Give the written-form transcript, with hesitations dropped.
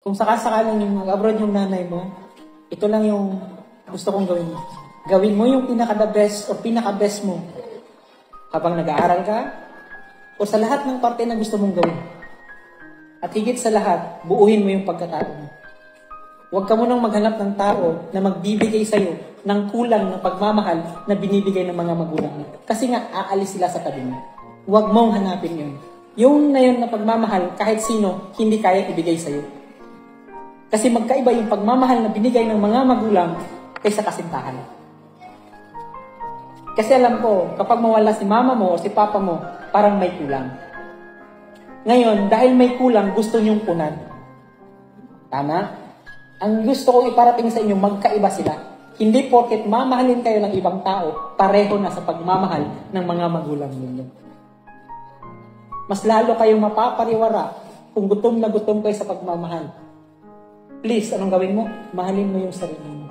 Kung sakasakalang yung mag-abroad yung nanay mo, ito lang yung gusto kong gawin mo. Gawin mo yung pinaka-the best o pinaka-best mo habang nag-aaral ka o sa lahat ng parte na gusto mong gawin. At higit sa lahat, buuhin mo yung pagkatao mo. Huwag ka munang maghanap ng tao na magbibigay sa'yo ng kulang ng pagmamahal na binibigay ng mga magulang mo. Kasi nga, aalis sila sa tabi mo. Huwag mong hanapin yun. Yung na yun na pagmamahal, kahit sino, hindi kaya ibigay sa'yo. Kasi magkaiba yung pagmamahal na binigay ng mga magulang kaysa kasintahan. Kasi alam ko, kapag mawala si mama mo o si papa mo, parang may kulang. Ngayon, dahil may kulang, gusto niyong punan. Tama? Ang gusto kong iparating sa inyo, magkaiba sila. Hindi porket mamahalin kayo ng ibang tao, pareho na sa pagmamahal ng mga magulang ninyo. Mas lalo kayong mapapariwara kung gutom na gutom kayo sa pagmamahal. Please, anong gawin mo? Mahalin mo yung sarili mo.